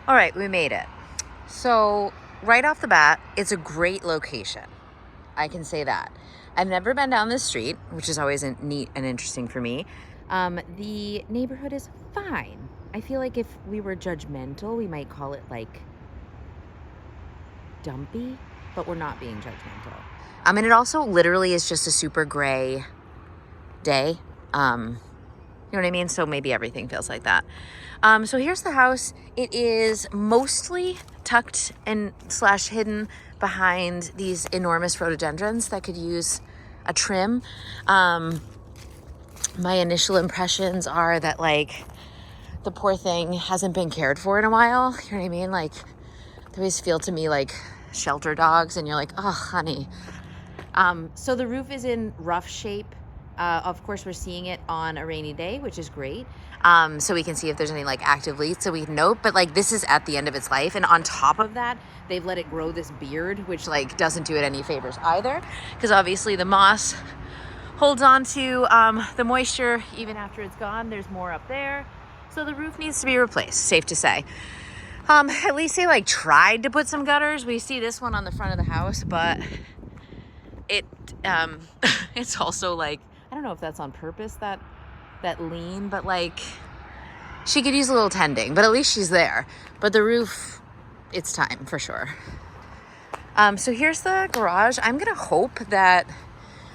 All right, we made it. So right off the bat, it's a great location. I can say that. I've never been down this street, which is always neat and interesting for me. The neighborhood is fine. I feel like if we were judgmental, we might call it like dumpy, but we're not being judgmental. And it also literally is just a super gray day. You know what I mean? So maybe everything feels like that. So here's the house. It is mostly tucked and / hidden behind these enormous rhododendrons that could use a trim. My initial impressions are that like the poor thing hasn't been cared for in a while. You know what I mean? Like they always feel to me like shelter dogs, and you're like, oh, honey. So the roof is in rough shape. Of course, we're seeing it on a rainy day, which is great. So we can see if there's any like active leaks, so we can note, but like this is at the end of its life. And on top of that, they've let it grow this beard, which like doesn't do it any favors either, because obviously the moss holds on to the moisture even after it's gone. There's more up there. So the roof needs to be replaced, safe to say. At least they like tried to put some gutters. We see this one on the front of the house, but it's also like, I don't know if that's on purpose, that lean, but like she could use a little tending, but at least she's there. But the roof, it's time for sure. So here's the garage. I'm gonna hope that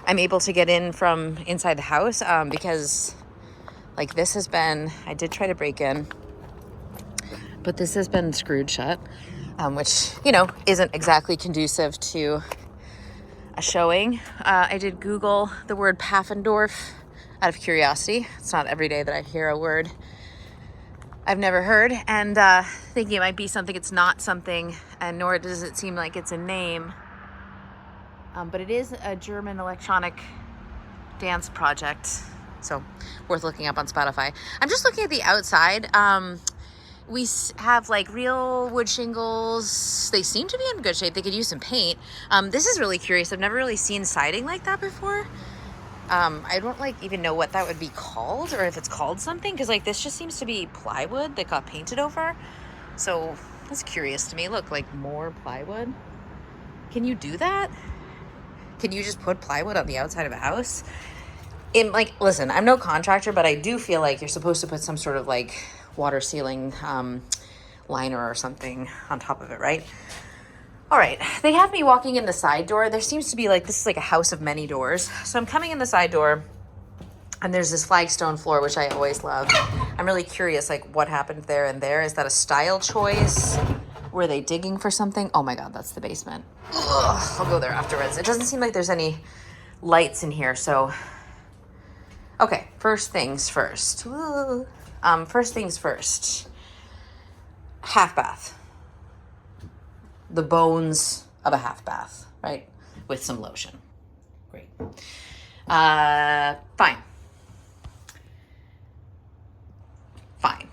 I'm able to get in from inside the house, because like this has been, I did try to break in, but this has been screwed shut, which, you know, isn't exactly conducive to a showing. I did Google the word Paffendorf out of curiosity. It's not every day that I hear a word I've never heard, and thinking it might be something it's not something, and nor does it seem like it's a name. But it is a German electronic dance project, so worth looking up on Spotify. I'm just looking at the outside. We have like real wood shingles. They seem to be in good shape. They could use some paint. This is really curious. I've never really seen siding like that before. I don't like even know what that would be called, or if it's called something, because like this just seems to be plywood that got painted over. So that's curious to me. Look, like more plywood. Can you do that? Can you just put plywood on the outside of a house? Listen, I'm no contractor, but I do feel like you're supposed to put some sort of like water sealing liner or something on top of it, right? All right, they have me walking in the side door. There seems to be like, this is like a house of many doors. So I'm coming in the side door, and there's this flagstone floor, which I always love. I'm really curious, like what happened there and there. Is that a style choice? Were they digging for something? Oh my God, that's the basement. Ugh, I'll go there afterwards. It doesn't seem like there's any lights in here, so. Okay, first things first. First things first. Half bath. The bones of a half bath, right? With some lotion. Great. Fine. Fine.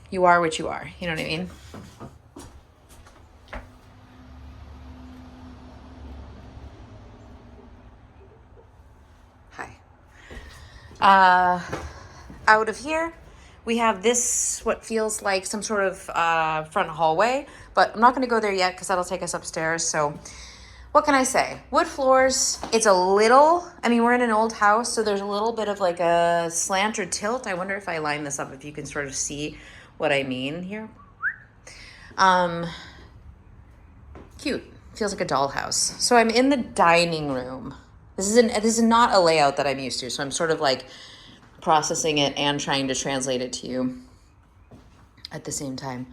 You are what you are. You know what I mean? Hi. Out of here, we have this, what feels like some sort of front hallway, but I'm not going to go there yet because that'll take us upstairs. So what can I say? Wood floors. It's a little, we're in an old house, so there's a little bit of like a slant or tilt. I wonder if I line this up, if you can sort of see what I mean here. Cute. Feels like a dollhouse. So I'm in the dining room. This is not a layout that I'm used to, so I'm sort of like processing it and trying to translate it to you at the same time.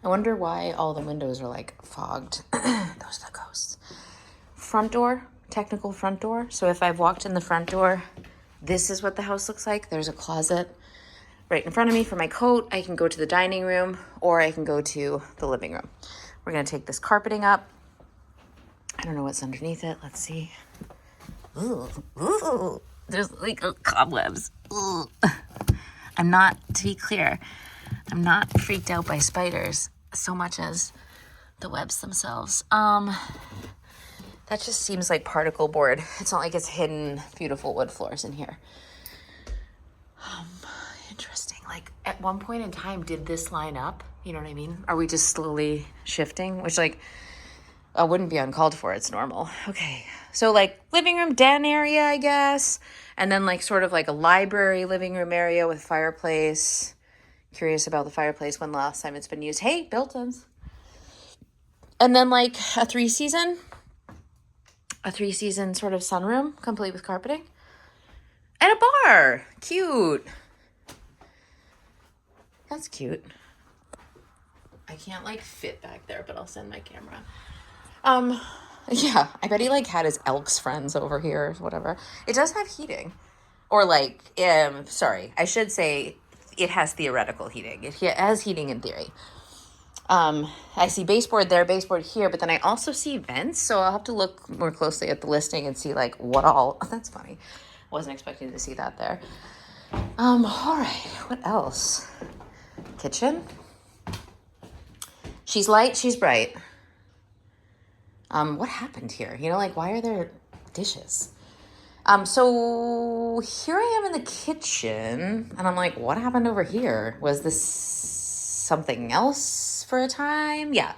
I wonder why all the windows are like fogged. Those are the ghosts. Front door, technical front door. So if I've walked in the front door, this is what the house looks like. There's a closet right in front of me for my coat. I can go to the dining room, or I can go to the living room. We're gonna take this carpeting up. I don't know what's underneath it. Let's see. Ooh, there's like cobwebs. Ooh. To be clear, I'm not freaked out by spiders so much as the webs themselves. That just seems like particle board. It's not like it's hidden beautiful wood floors in here. Interesting. Like at one point in time, did this line up? You know what I mean? Are we just slowly shifting? Which, like, wouldn't be uncalled for. It's normal. Okay. So, like, living room, den area, I guess. And then, like, sort of like a library living room area with fireplace. Curious about the fireplace, when last time it's been used. Hey, built-ins. And then, like, a three-season sort of sunroom, complete with carpeting. And a bar. Cute. That's cute. I can't, like, fit back there, but I'll send my camera. Yeah, I bet he, like, had his Elks friends over here or whatever. It does have heating. Or, like, sorry, I should say it has theoretical heating. It has heating in theory. I see baseboard there, baseboard here, but then I also see vents, so I'll have to look more closely at the listing and see, like, what all. Oh, that's funny. Wasn't expecting to see that there. All right, what else? Kitchen. She's light, she's bright. What happened here? You know, like, why are there dishes? So here I am in the kitchen, and I'm like, what happened over here? Was this something else for a time? Yeah.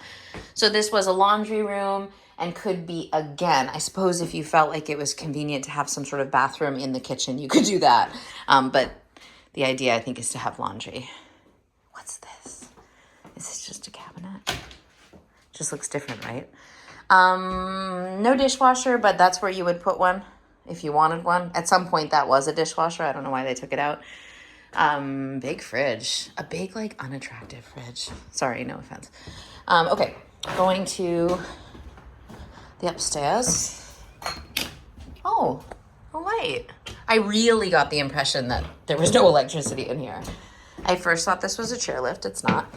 So this was a laundry room and could be, again, I suppose if you felt like it was convenient to have some sort of bathroom in the kitchen, you could do that. But the idea, I think, is to have laundry. What's this? Is this just a cabinet? Just looks different, right? No dishwasher, but that's where you would put one if you wanted one. At some point that was a dishwasher. I don't know why they took it out. Big fridge. A big, like, unattractive fridge. Sorry, no offense. Okay, going to the upstairs. Oh, a light. I really got the impression that there was no electricity in here. I first thought this was a chairlift. It's not.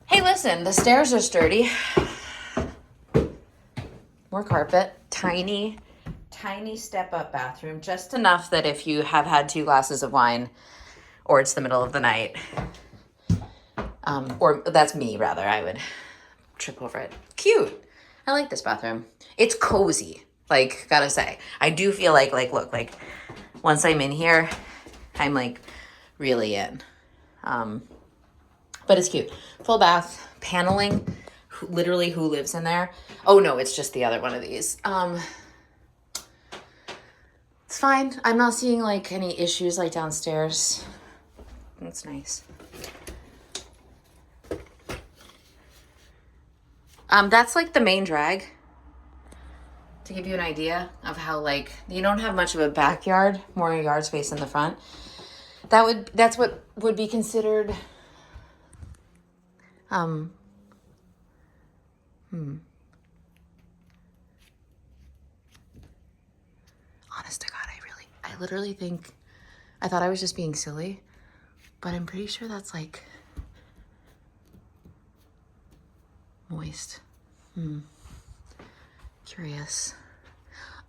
Hey, listen, the stairs are sturdy. More carpet. Tiny step-up bathroom. Just enough that if you have had 2 glasses of wine or it's the middle of the night, or that's me, rather, I would trip over it. Cute. I like this bathroom. It's cozy, like, gotta say. I do feel like, look, like, once I'm in here, I'm, like, really in. But it's cute. Full bath, paneling. Literally, who lives in there? Oh, no, it's just the other one of these. It's fine. I'm not seeing, like, any issues, like, downstairs. That's nice. That's, like, the main drag. To give you an idea of how, like, you don't have much of a backyard, more yard space in the front. That's what would be considered, honest to God, I literally think, I thought I was just being silly, but I'm pretty sure that's, like, moist. Curious.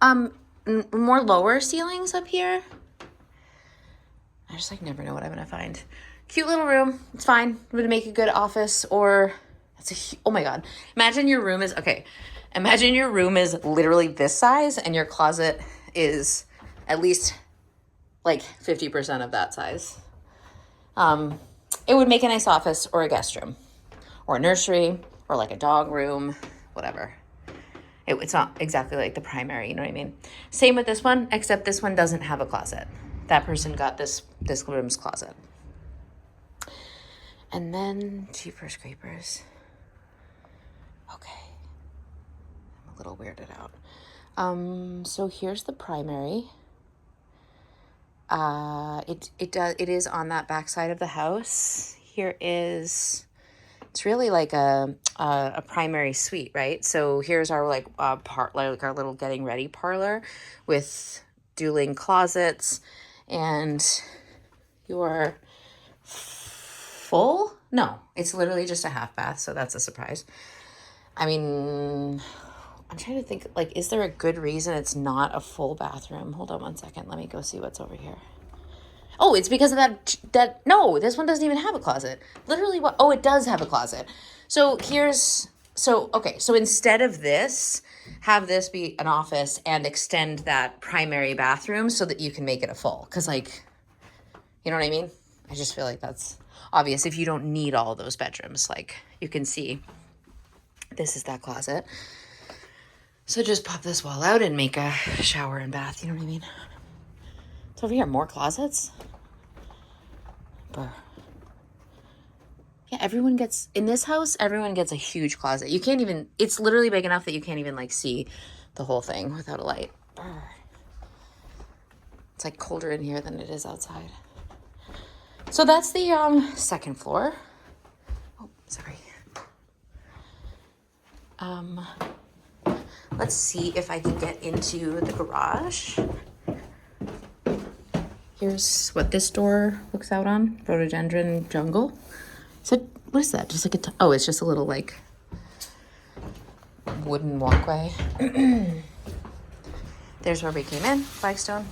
More lower ceilings up here. I just, like, never know what I'm gonna find. Cute little room. It's fine. Would make a good office, or oh my God. Imagine your room is literally this size and your closet is at least like 50% of that size. It would make a nice office or a guest room or a nursery or like a dog room, whatever. It's not exactly like the primary, you know what I mean? Same with this one, except this one doesn't have a closet. That person got this room's closet. And then Jeepers Creepers. Okay. I'm a little weirded out. So here's the primary. It is on that back side of the house. It's really like a primary suite, right? So here's our like our little getting ready parlor with dueling closets, and your full? No, it's literally just a half bath, so that's a surprise. I mean, I'm trying to think, like, is there a good reason it's not a full bathroom? Hold on one second. Let me go see what's over here. Oh, it's because of that, no, this one doesn't even have a closet. Literally what? Oh, it does have a closet. So so instead of this, have this be an office and extend that primary bathroom so that you can make it a full. Because, like, you know what I mean? I just feel like that's obvious if you don't need all those bedrooms. Like you can see, this is that closet. So just pop this wall out and make a shower and bath, you know what I mean? It's over here, more closets. Brr. Yeah, everyone gets, in this house, everyone gets a huge closet. You can't even, it's literally big enough that you can't even like see the whole thing without a light. Brr. It's like colder in here than it is outside. So that's the second floor. Oh, sorry. Let's see if I can get into the garage. Here's what this door looks out on. Rhododendron jungle. So what is that? Just like oh, it's just a little like wooden walkway. There's where we came in, flagstone.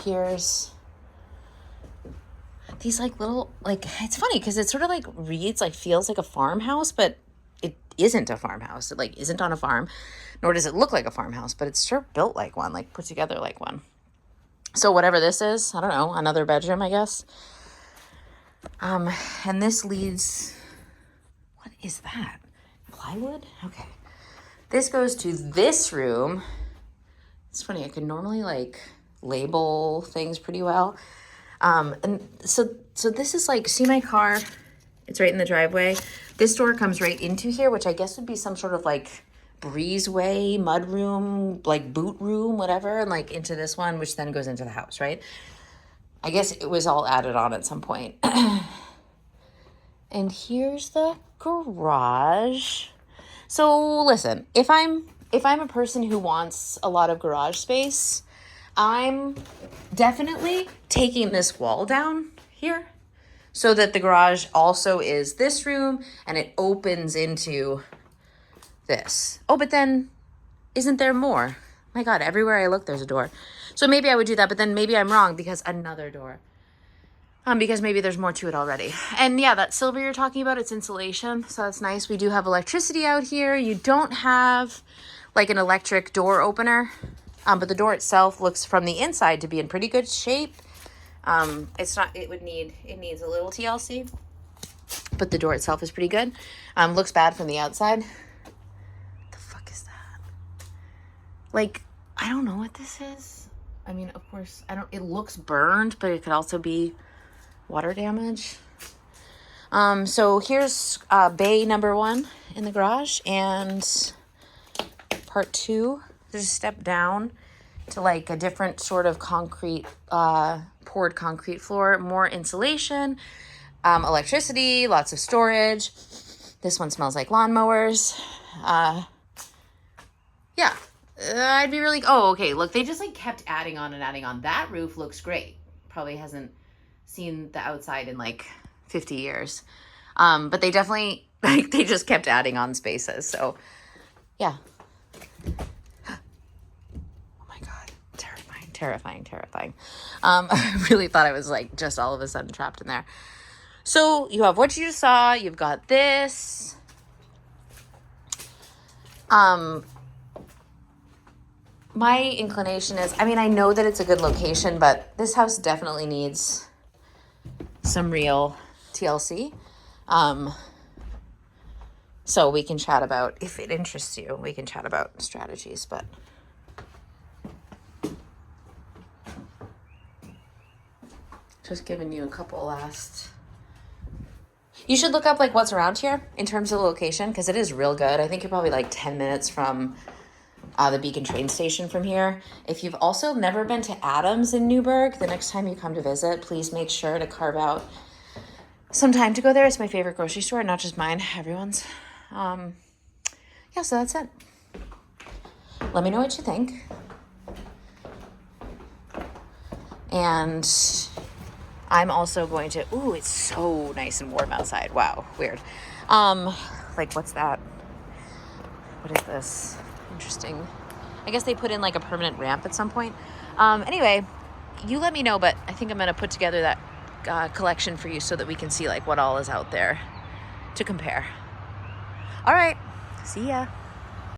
Here's these like little, like, it's funny because it sort of like reads, like feels like a farmhouse, but it isn't a farmhouse. It like isn't on a farm, nor does it look like a farmhouse, but it's sure built like one, like put together like one. So whatever this is, I don't know, another bedroom, I guess. And this leads, what is that? Plywood? Okay. This goes to this room. It's funny, I can normally like label things pretty well. And so this is like, see my car? It's right in the driveway. This door comes right into here, which I guess would be some sort of like breezeway, mud room, like boot room, whatever, and like into this one, which then goes into the house, right? I guess it was all added on at some point. And here's the garage. So listen, if I'm a person who wants a lot of garage space, I'm definitely taking this wall down here so that the garage also is this room and it opens into this. Oh, but then isn't there more? My God, everywhere I look, there's a door. So maybe I would do that, but then maybe I'm wrong because another door. Because maybe there's more to it already. And yeah, that silver you're talking about, it's insulation. So that's nice. We do have electricity out here. You don't have like an electric door opener. But the door itself looks from the inside to be in pretty good shape. It needs a little TLC, but the door itself is pretty good. Looks bad from the outside. What the fuck is that? Like, I don't know what this is. I mean, of course, it looks burned, but it could also be water damage. So here's bay number 1 in the garage, and part 2. There's a step down to like a different sort of concrete, poured concrete floor, more insulation, electricity, lots of storage. This one smells like lawnmowers. Yeah, I'd be really, oh, okay. Look, they just like kept adding on and adding on. That roof looks great. Probably hasn't seen the outside in like 50 years. But they definitely, like, they just kept adding on spaces. So yeah. Terrifying. I really thought I was like just all of a sudden trapped in there. So you have what you just saw. You've got this. My inclination is, I mean, I know that it's a good location, but this house definitely needs some real TLC. So we can chat about, if it interests you, we can chat about strategies, but just giving you a couple last. You should look up like what's around here in terms of the location, because it is real good. I think you're probably like 10 minutes from the Beacon train station from here. If you've also never been to Adams in Newburgh, the next time you come to visit, please make sure to carve out some time to go there. It's my favorite grocery store, not just mine, everyone's. Yeah, so that's it. Let me know what you think. And I'm also going to, ooh, it's so nice and warm outside. Wow, weird. Like, what's that? What is this? Interesting. I guess they put in like a permanent ramp at some point. Anyway, you let me know, but I think I'm going to put together that collection for you so that we can see like what all is out there to compare. All right, see ya.